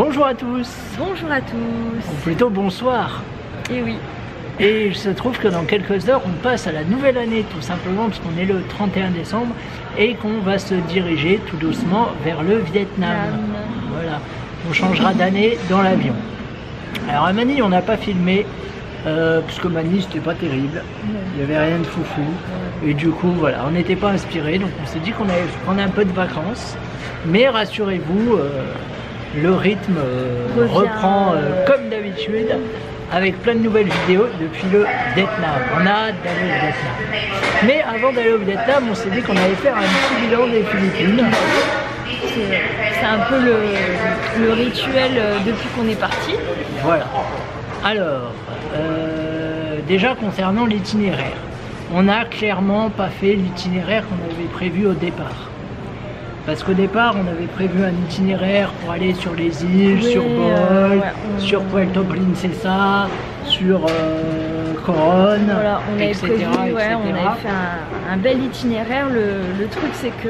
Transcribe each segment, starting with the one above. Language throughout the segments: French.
Bonjour à tous. Bonjour à tous. Ou plutôt bonsoir. Et oui. Et il se trouve que dans quelques heures, on passe à la nouvelle année, tout simplement, parce qu'on est le 31 décembre et qu'on va se diriger tout doucement vers le Vietnam. Voilà, on changera d'année dans l'avion. Alors à Manille, on n'a pas filmé, parce que Manille, c'était pas terrible. Il n'y avait rien de foufou. Et du coup, voilà, on n'était pas inspiré, donc on s'est dit qu'on allait prendre un peu de vacances. Mais rassurez-vous, le rythme reprend comme d'habitude, avec plein de nouvelles vidéos depuis le Vietnam. On a hâte d'aller au Vietnam. Mais avant d'aller au Vietnam, on s'est dit qu'on allait faire un petit bilan des Philippines. C'est un peu le rituel depuis qu'on est parti. Voilà. Alors, déjà concernant l'itinéraire, on n'a clairement pas fait l'itinéraire qu'on avait prévu au départ. Parce qu'au départ, on avait prévu un itinéraire pour aller sur les îles, sur Bohol, sur Puerto Princesa, sur Coron, voilà, on etc. Avait prévu, on avait fait un bel itinéraire. Le truc, c'est que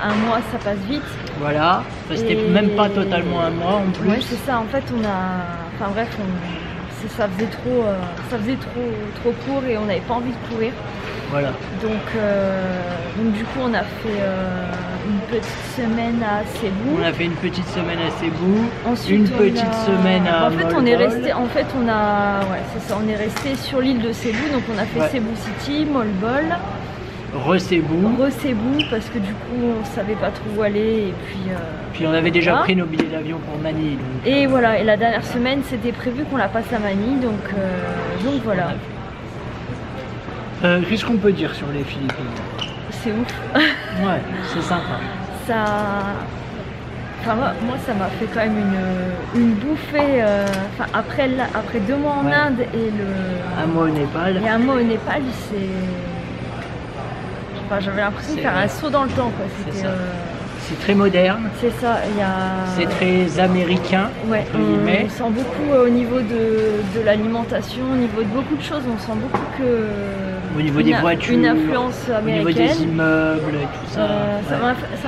un mois, ça passe vite. Voilà, c'était même pas totalement un mois en plus. Ouais, c'est ça. En fait, on a... Enfin bref, ça faisait trop court et on n'avait pas envie de courir. Voilà. Donc du coup, on a fait une petite semaine à Cebu. On a fait une petite semaine à Cebu. Ensuite, une petite semaine à Molbol. On est resté. En fait, on a. Ouais, c'est ça. On est resté sur l'île de Cebu. Donc on a fait Cebu City, Molbol. Re-Cebu parce que du coup, on savait pas trop où aller et puis. Puis on avait déjà pris nos billets d'avion pour Manille. Donc, et voilà. Et la dernière semaine, c'était prévu qu'on la passe à Manille. Donc voilà. Qu'est-ce qu'on peut dire sur les Philippines? C'est ouf. Ouais, c'est sympa. Moi, ça m'a fait quand même une bouffée. Après 2 mois en Inde et un mois au Népal. Et un mois au Népal, j'avais l'impression de faire un saut dans le temps. C'est très moderne. C'est ça. C'est très américain. Ouais, on sent beaucoup au niveau de l'alimentation, au niveau de beaucoup de choses. On sent beaucoup que. Au niveau des voitures, une influence américaine. Au niveau des immeubles et tout ça. Ça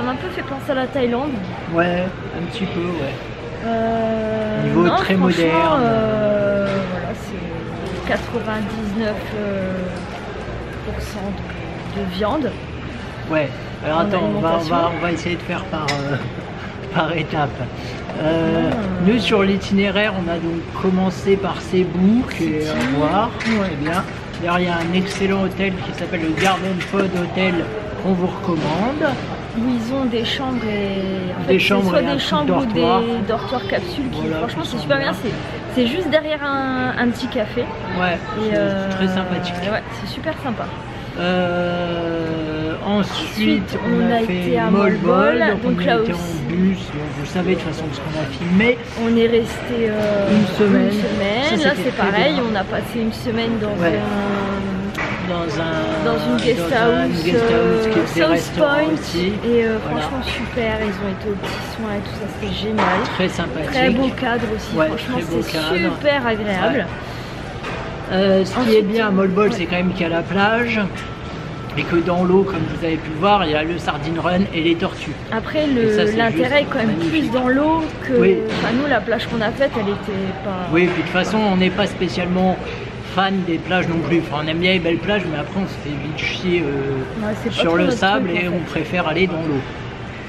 m'a un peu fait penser à la Thaïlande. Ouais, un petit peu, ouais. Niveau très moderne. Voilà, c'est 99% de viande. Ouais, alors attends, on va essayer de faire par étapes. Nous, sur l'itinéraire, on a donc commencé par Cebu, qui est à voir, très bien. D'ailleurs, il y a un excellent hôtel qui s'appelle le Garden Pod Hotel qu'on vous recommande. Où ils ont des chambres et des chambres ou des dortoirs capsules qui franchement c'est super bien. C'est juste derrière un petit café. Ouais, c'est très sympathique. Ouais, c'est super sympa. Ensuite, on a fait Molbol, donc on a été en bus, vous savez de toute façon ce qu'on a filmé. On est resté une semaine. Ça, là c'est pareil, on a passé une semaine dans une guest house qui était South Point aussi. Et franchement super, ils ont été aux petits soins et tout ça, c'était génial. Très sympathique. Très beau cadre aussi, franchement c'est super agréable. Ce qui est bien à Molbol, c'est quand même qu'il y a la plage et que dans l'eau, comme vous avez pu le voir, il y a le Sardine Run et les tortues. Après, l'intérêt est quand même plus dans l'eau que... nous, la plage qu'on a faite, elle était pas... Oui, puis de toute façon, on n'est pas spécialement fan des plages non plus. Enfin, on aime bien les belles plages, mais après, on se fait vite chier sur le sable et on préfère aller dans l'eau.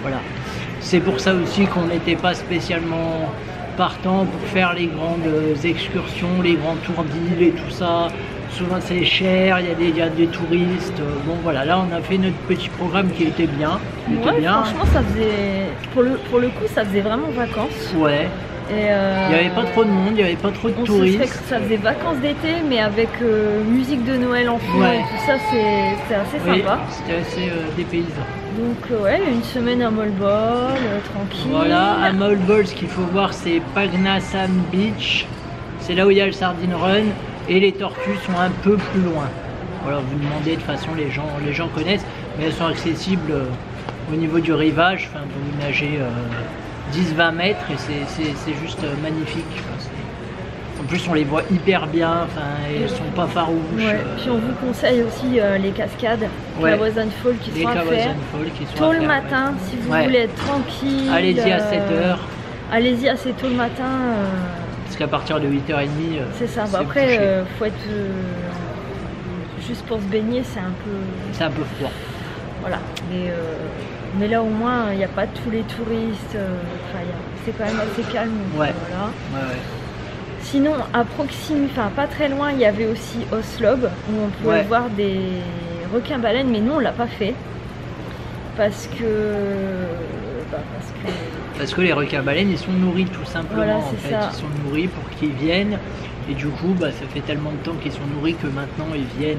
Voilà. C'est pour ça aussi qu'on n'était pas spécialement partant pour faire les grandes excursions, les grands tours d'île et tout ça. Souvent c'est cher, il y a des touristes. Bon voilà, là on a fait notre petit programme qui était bien. Franchement ça faisait, pour le coup ça faisait vraiment vacances. Ouais. Et il n'y avait pas trop de monde, il n'y avait pas trop de touristes. Ça faisait vacances d'été mais avec musique de Noël en fond et tout ça, c'était assez sympa. C'était assez dépaysant. Donc une semaine à Molbol, tranquille. Voilà, à Molbol ce qu'il faut voir c'est Pagnasam Beach. C'est là où il y a le Sardine Run. Et les tortues sont un peu plus loin. Voilà, vous demandez de toute façon, les gens connaissent, mais elles sont accessibles au niveau du rivage. Enfin, vous nagez 10-20 mètres et c'est juste magnifique. Enfin, en plus, on les voit hyper bien, et elles sont pas farouches. Puis on vous conseille aussi les cascades, Kawasan Fall qui sont à faire. Tôt le matin, si vous voulez être tranquille. Allez-y à 7 h. allez-y assez tôt le matin. Parce qu'à partir de 8h30, c'est ça. Bah, après, faut être juste pour se baigner, c'est un peu froid. Voilà. Mais là au moins, il n'y a pas tous les touristes. C'est quand même assez calme. Ouais. Voilà. Ouais. Sinon, à proximité, enfin pas très loin, il y avait aussi Oslob où on pouvait voir des requins-baleines, mais nous on l'a pas fait parce que les requins-baleines ils sont nourris tout simplement. Voilà, en fait. Ils sont nourris pour qu'ils viennent et du coup ça fait tellement de temps qu'ils sont nourris que maintenant ils viennent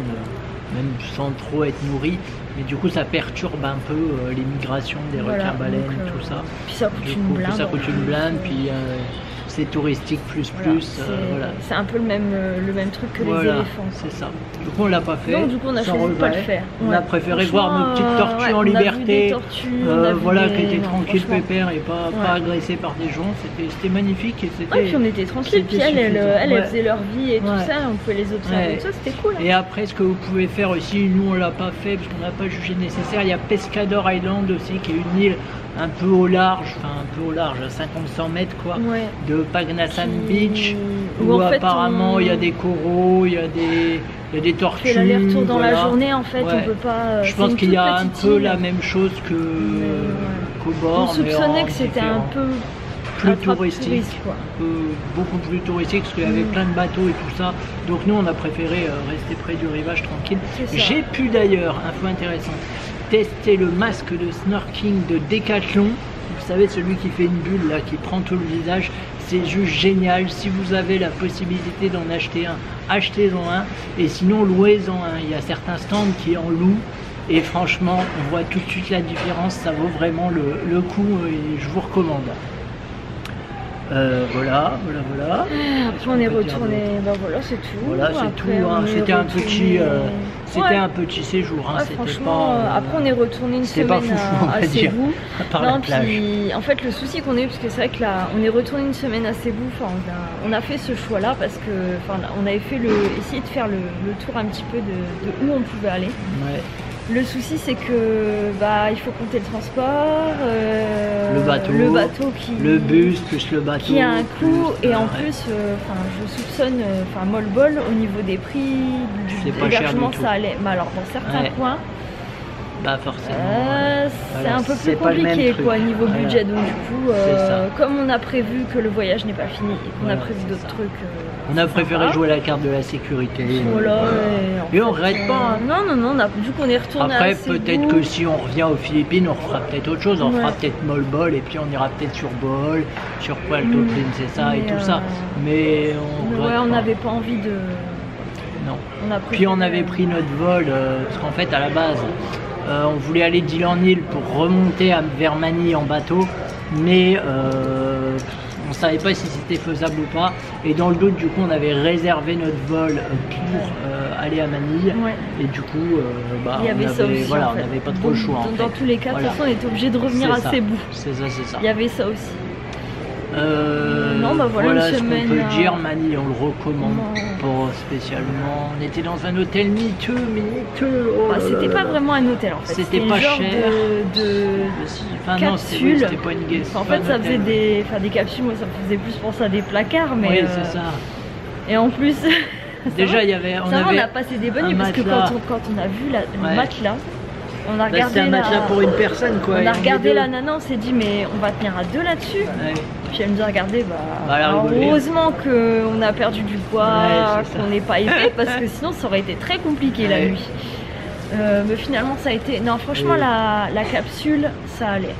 même sans trop être nourris. Mais du coup ça perturbe un peu les migrations des requins-baleines, tout ça. Puis ça coûte une blinde. Ça coûte une blinde, puis c'est touristique plus. Voilà. C'est un peu le même truc que les éléphants. C'est ça. Du coup on l'a pas fait. Non, du coup on a choisi de pas le faire. On a préféré voir nos petites tortues en liberté. Qui étaient tranquilles, pépères et pas agressées par des gens. C'était magnifique. Et puis on était tranquilles. Puis elles faisaient leur vie et tout ça. On pouvait les observer. Tout ça, c'était cool. Et après ce que vous pouvez faire aussi, nous on l'a pas fait parce qu'on n'a pas jugé nécessaire. Il y a Pescador Island aussi qui est une île un peu au large, à 50-100 mètres de Pagnasan Beach, où apparemment il y a des coraux, il y a des tortues. On fait l'aller-retour dans la journée en fait, on peut pas. Je pense qu'il y a un peu la même chose qu'au bord. On soupçonnait que c'était un peu plus touristique, beaucoup plus touristique parce qu'il y avait plein de bateaux et tout ça. Donc nous on a préféré rester près du rivage tranquille. J'ai pu d'ailleurs, info intéressante, tester le masque de snorkeling de Decathlon. Vous savez, celui qui fait une bulle là, qui prend tout le visage. C'est juste génial. Si vous avez la possibilité d'en acheter un, achetez-en un. Et sinon, louez-en un. Il y a certains stands qui en louent. Et franchement, on voit tout de suite la différence. Ça vaut vraiment le coup et je vous recommande. Voilà. Après on est retourné, c'est tout. Voilà, c'est tout. C'était un petit séjour. Franchement, après on est retourné une semaine à Cebu. En fait, le souci qu'on a eu, parce que c'est vrai que là, on est retourné une semaine à Cebu. On a fait ce choix-là parce que, on avait essayé de faire le tour un petit peu de où on pouvait aller. Ouais. Le souci c'est que il faut compter le transport, le bateau le bus plus le bateau qui a un coût et en plus je soupçonne Molbol au niveau des prix du hébergement ça allait, mais alors dans certains coins forcément c'est un peu plus compliqué niveau budget, donc du coup comme on a prévu que le voyage n'est pas fini et qu'on a prévu d'autres trucs, on a préféré jouer la carte de la sécurité. Et on regrette pas. Non, vu qu'on est retourné après peut-être que si on revient aux Philippines, on fera peut-être autre chose. On fera peut-être Molbol et puis on ira peut-être sur Bohol, sur Puerto Princesa et tout ça. Mais on n'avait pas envie de. Non. Puis on avait pris notre vol parce qu'en fait à la base on voulait aller d'île en île pour remonter vers Manille en bateau, mais on savait pas si c'était faisable ou pas, et dans le doute du coup on avait réservé notre vol pour aller à Manille, et du coup il y avait ça aussi, on n'avait pas trop le choix. Dans tous les cas, de toute façon on était obligé de revenir à Cebu. C'est ça. Il y avait ça aussi. Voilà ce qu'on peut dire. Manille, on le recommande pas spécialement. On était dans un hôtel miteux. C'était pas vraiment un hôtel en fait. C'était pas genre cher. Capsule. C'était pas une guest. En fait, ça faisait des capsules. Moi, ça me faisait plus penser à des placards, mais. Oui, c'est ça. Et en plus. Déjà, il y avait. On a passé des bonnes nuits parce que quand on a vu le matelas. On a regardé un matelas pour une personne quoi. On a regardé la nana, on s'est dit mais on va tenir à deux là-dessus. Puis elle nous a regardé, heureusement qu'on a perdu du poids, qu'on n'est pas épais parce que sinon ça aurait été très compliqué la nuit. Mais finalement ça a été. Non franchement la capsule ça allait.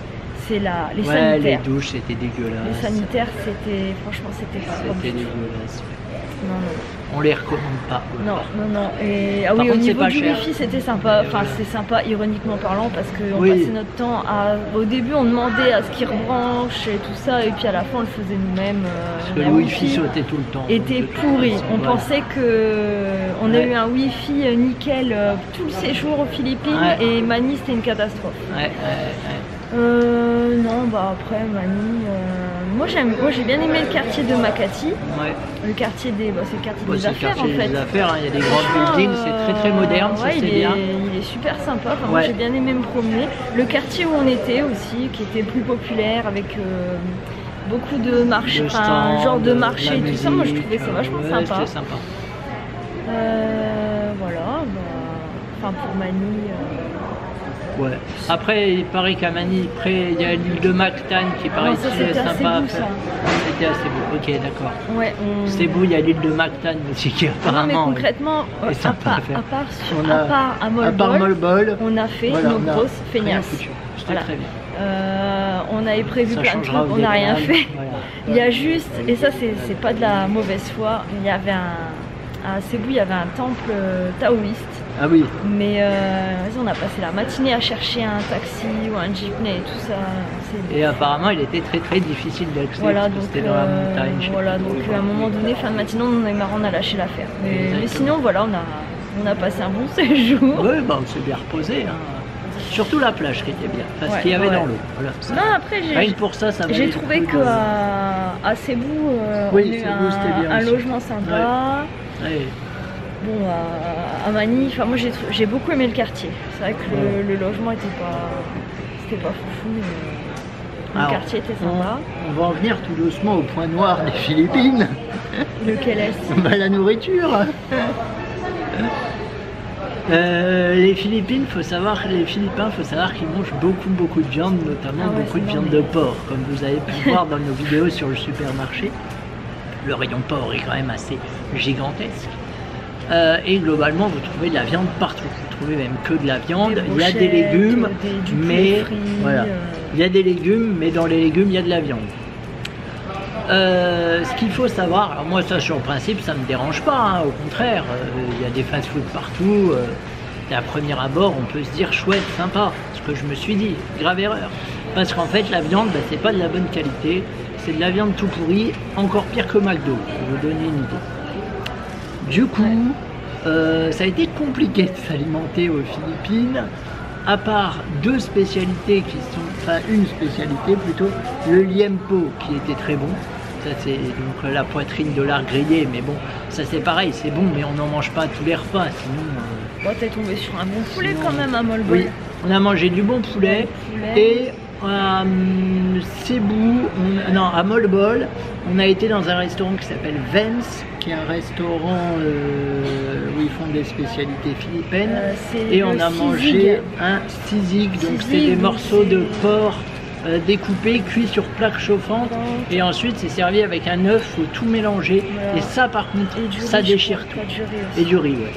C'est les sanitaires. Les douches c'était dégueulasse. Les sanitaires franchement c'était pas propre. C'était dégueulasse. Non. On les recommande pas. Non. Et au niveau du wifi c'était sympa, c'est sympa ironiquement parlant parce qu'on passait notre temps au début on demandait à ce qu'ils rebranchent et tout ça et puis à la fin on le faisait nous-mêmes. Parce que le wifi sautait tout le temps. Était pourri. On pensait on a eu un wifi nickel tout le séjour aux Philippines et Manille c'était une catastrophe. Après Manille, moi j'ai bien aimé le quartier de Makati. Le quartier des des affaires en fait. Il y a des grands buildings, c'est très moderne, c'est bien. Il est super sympa, moi j'ai bien aimé me promener. Le quartier où on était aussi, qui était plus populaire avec beaucoup de marché, enfin genre de marché et tout ça, moi je trouvais ça vachement sympa. Sympa. Voilà, enfin pour Manille. Ouais. Après, il paraît qu'à Manille, il y a l'île de Mactan qui paraît sympa à faire. C'était assez beau, ok, d'accord. Ouais, c'est beau, il y a l'île de Mactan aussi qui apparemment. Non, mais concrètement, à part à Molbol, on a fait nos grosses feignasses. C'était très bien. On avait prévu plein de trucs, on n'a rien fait. Voilà. Il y a juste, et ça c'est pas de la mauvaise foi, il y avait à Cebu, il y avait un temple taoïste. Ah oui. Mais on a passé la matinée à chercher un taxi ou un jeepney et tout ça. Et apparemment il était très difficile d'accès, voilà, parce que c'était dans la montagne. Voilà, donc à un moment donné, fin de matinée, on est marrant, on a lâché l'affaire. Mais sinon voilà, on a passé un bon séjour. Oui, bah, on s'est bien reposé. Hein. Surtout la plage qui était bien, parce qu'il y avait dans l'eau. Voilà, non, après j'ai trouvé qu'à Cebu, on a eu un logement sympa. Ouais. Bon, à Manille, moi j'ai beaucoup aimé le quartier. C'est vrai que le logement c'était pas foufou, mais le quartier était sympa. On va en venir tout doucement au point noir des Philippines. Lequel est-ce? Bah, la nourriture. Les Philippins, faut savoir qu'ils mangent beaucoup de viande, notamment beaucoup de viande de porc, comme vous avez pu voir dans nos vidéos sur le supermarché. Le rayon porc est quand même assez gigantesque. Et globalement, vous trouvez de la viande partout. Vous trouvez même que de la viande. Il y a des légumes, mais voilà, il y a des légumes, mais dans les légumes, il y a de la viande. Ce qu'il faut savoir, alors moi ça sur le principe ça me dérange pas, hein, au contraire, il y a des fast-food partout, à premier abord on peut se dire chouette, sympa, ce que je me suis dit, grave erreur, parce qu'en fait la viande c'est pas de la bonne qualité, c'est de la viande tout pourrie, encore pire que McDo, pour vous donner une idée. Du coup, ça a été compliqué de s'alimenter aux Philippines, à part deux spécialités qui sont, enfin une spécialité plutôt, le liempo qui était très bon. Ça c'est donc la poitrine de lard grillée, mais bon, ça c'est pareil, c'est bon, mais on n'en mange pas à tous les repas, sinon... Bon, t'es tombé sur un bon poulet quand même à Molbol. Oui, on a mangé du bon poulet, et à Cebu, à Molbol, on a été dans un restaurant qui s'appelle Vance, qui est un restaurant où ils font des spécialités philippines, et on a mangé un sisig, donc c'est des morceaux de porc découpé, cuit sur plaque chauffante, et ensuite c'est servi avec un œuf, faut tout mélanger, et ça par contre ça déchire tout, et du riz, ouais.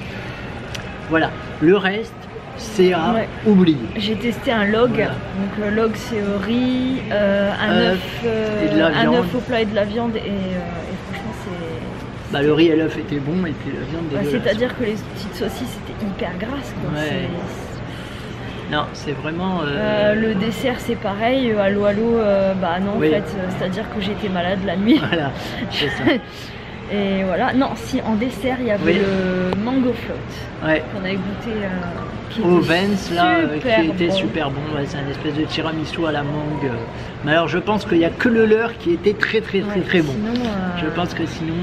Voilà, le reste c'est à oublier. J'ai testé un log, donc le log c'est riz, un œuf au plat et de la viande, et franchement c'est... Bah, le riz et l'œuf étaient bons, et puis la viande dégueulasse. C'est-à-dire que les petites saucisses étaient hyper grasses, quoi. Non, c'est vraiment... le dessert c'est pareil, allo, bah non en fait, c'est-à-dire que j'étais malade la nuit. Voilà, c'est ça. Et voilà, non, si en dessert il y avait le mango float, qu'on avait goûté, au Vance là, qui était super bon, c'est un espèce de tiramisu à la mangue. Mais alors je pense qu'il n'y a que le leur qui était très bon. Sinon, je pense que sinon,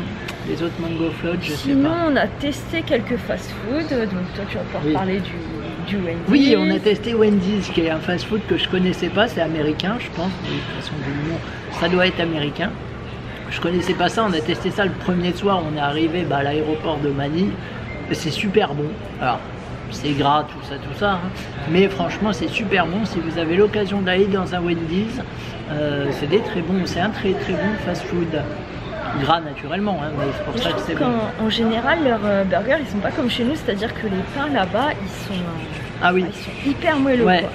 les autres mango float, je sais pas. Sinon on a testé quelques fast-food, donc toi tu vas pouvoir parler du Wendy's. Oui, on a testé Wendy's, qui est un fast-food que je connaissais pas, c'est américain je pense, mais de toute façon du nom, ça doit être américain. Je connaissais pas ça, on a testé ça le premier soir, on est arrivé à l'aéroport de Manille, c'est super bon. Alors, c'est gras, tout ça, hein. Mais franchement c'est super bon, si vous avez l'occasion d'aller dans un Wendy's, c'est très bon bon fast-food. Gras naturellement, hein, mais c'est pour ça que c'est bon. En général, leurs burgers, ils sont pas comme chez nous, c'est-à-dire que les pains là-bas, ils sont... ils sont hyper moelleux. Par contre,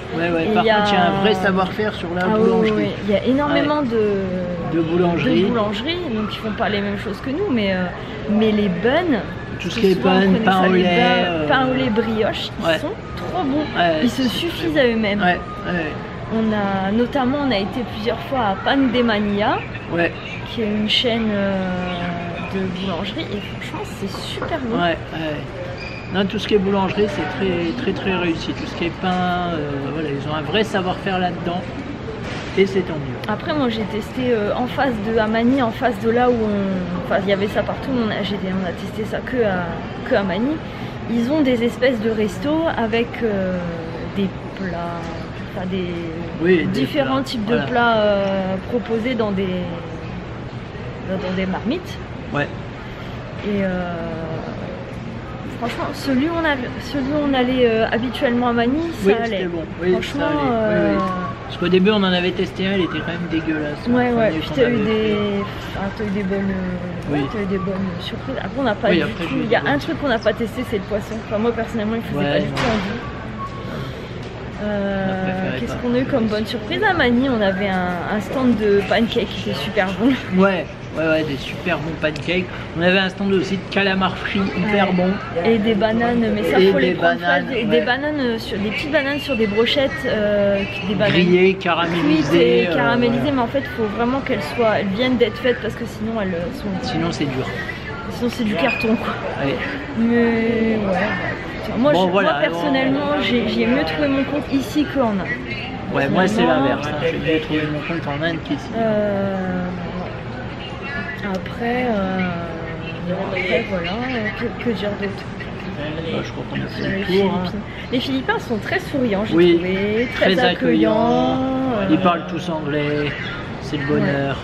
il y a un vrai savoir-faire sur la boulangerie. Oui. Il y a énormément de boulangeries, donc ils font pas les mêmes choses que nous, mais les buns, tout ce qui est pain au lait, brioche, ils sont trop bons. Ils se suffisent à eux-mêmes. On a été plusieurs fois à Pan de Mania, qui est une chaîne de boulangerie, et franchement c'est super bon. Non, tout ce qui est boulangerie c'est très réussi, tout ce qui est pain, voilà, ils ont un vrai savoir-faire là-dedans, et c'est tant mieux. Après moi j'ai testé en face de Manille, en face de là où il y avait ça partout, on a testé ça que à Manille. Ils ont des espèces de restos avec des plats t'as des différents types de plats proposés dans des marmites. Ouais. Et franchement, celui où on allait habituellement à Manille, ça allait. Bon. Oui, franchement, ça allait. Parce qu'au début, on en avait testé un, il était quand même dégueulasse. Ouais. Puis t'as eu des bonnes surprises. Après, on n'a pas du tout. Il y a un truc qu'on n'a pas testé, c'est le poisson. Enfin, moi personnellement, il faisait pas du tout envie. Qu'est-ce qu'on a eu comme bonne surprise à Manille? On avait un stand de pancakes qui était super bon. Ouais, des super bons pancakes. On avait un stand aussi de calamar frit hyper bon. Et des bananes, mais ça faut les prendre des bananes des petites bananes sur des brochettes, des bananes grillées, caramélisées. Caramélisées, mais en fait, il faut vraiment qu'elles viennent d'être faites parce que sinon elles sont. Sinon c'est dur. Sinon c'est du carton quoi. Ouais. Mais ouais. Moi, moi personnellement, j'ai mieux trouvé mon compte ici qu'en Inde. Ouais, moi c'est l'inverse. J'ai mieux trouvé mon compte en Inde qu'ici. Après, voilà, que dire d'autre? Je crois qu'on a fait le tour. Les Philippins sont très souriants, j'ai trouvé, très accueillants. Ils parlent tous anglais, c'est le bonheur.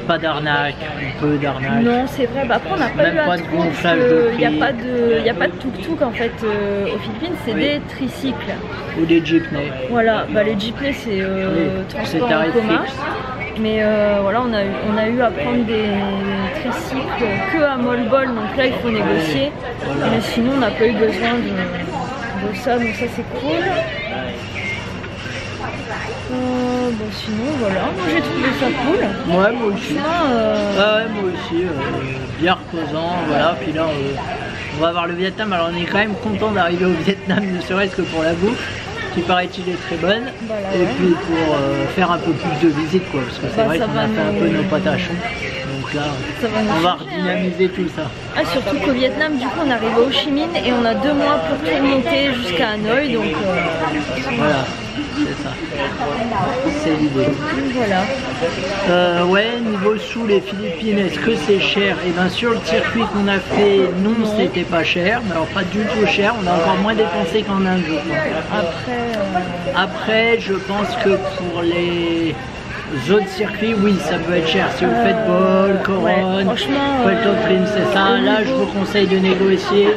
Pas d'arnaque, un peu d'arnaque. Non, c'est vrai. Bah, après, on n'a pas eu à trop parce qu'il n'y a pas de tuk-tuk en fait aux Philippines, c'est des tricycles. Ou des jeepneys. Voilà, bah, les jeepneys c'est transport en commun. Mais voilà, on a eu à prendre des tricycles que à Molbol, donc là il faut négocier. Voilà. Mais sinon on n'a pas eu besoin de ça, donc ça c'est cool. Bon sinon voilà, moi j'ai trouvé ça cool. Ouais, moi aussi. Moi aussi, bien reposant, voilà. Puis là on va voir le Vietnam, alors on est quand même content d'arriver au Vietnam, ne serait-ce que pour la bouffe, qui paraît-il est très bonne, et puis pour faire un peu plus de visites quoi, parce que c'est vrai qu'on a fait un peu nos patachons, donc là on va redynamiser tout ça. Ah, surtout qu'au Vietnam du coup on arrive à Ho Chi Minh et on a 2 mois pour tout remonter jusqu'à Hanoï, donc voilà, c'est ça, c'est l'idée. Voilà. Ouais, niveau sous les Philippines, est-ce que c'est cher? Et bien sur le circuit qu'on a fait, non. C'était pas cher, mais alors pas du tout cher, on a encore moins dépensé qu'en Inde je crois. Après je pense que pour les autres circuits, oui ça peut être cher. Si vous faites Bol, Coron, Puerto Princesa, là je vous conseille de négocier.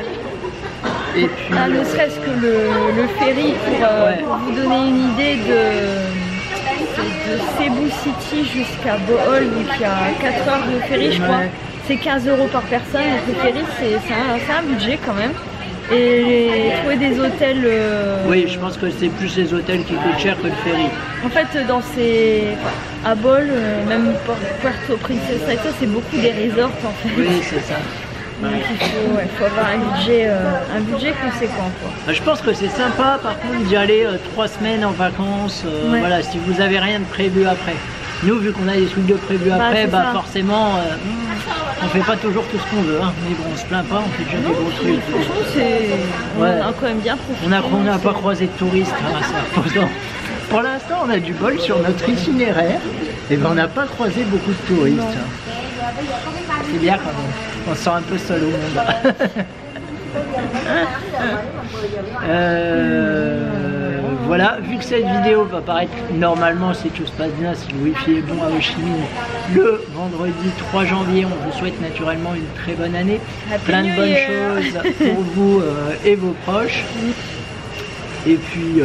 Et puis, ne serait-ce que le ferry pour vous donner une idée de Cebu City jusqu'à Bohol, donc il y a 4 heures de ferry je crois, c'est 15 € par personne, donc le ferry c'est un budget quand même. Et trouver des hôtels... Oui, je pense que c'est plus les hôtels qui coûtent cher que le ferry. En fait, à Bol, même Puerto Princesa, c'est beaucoup des resorts en fait. Oui, c'est ça. Donc il faut avoir un budget conséquent quoi. Je pense que c'est sympa par contre d'y aller 3 semaines en vacances, voilà, si vous avez rien de prévu après. Nous vu qu'on a des trucs de prévu après, forcément on fait pas toujours tout ce qu'on veut, hein. Mais bon on se plaint pas, on fait déjà des gros trucs. Franchement on a quand même bien profité. On n'a pas croisé de touristes, hein, c'est reposant. Pour l'instant on a du bol sur notre itinéraire, et on n'a pas croisé beaucoup de touristes. C'est bien quand même. On se sent un peu seul au monde. Voilà, vu que cette vidéo va paraître normalement, si tout se passe bien, si le wifi est bon à Ho Chi Minh, le vendredi 3 janvier, on vous souhaite naturellement une très bonne année. Plein de bonnes choses pour vous et vos proches. Et puis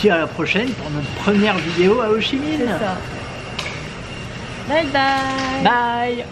à la prochaine pour notre première vidéo à Ho Chi Minh. C'est ça. Bye bye. Bye.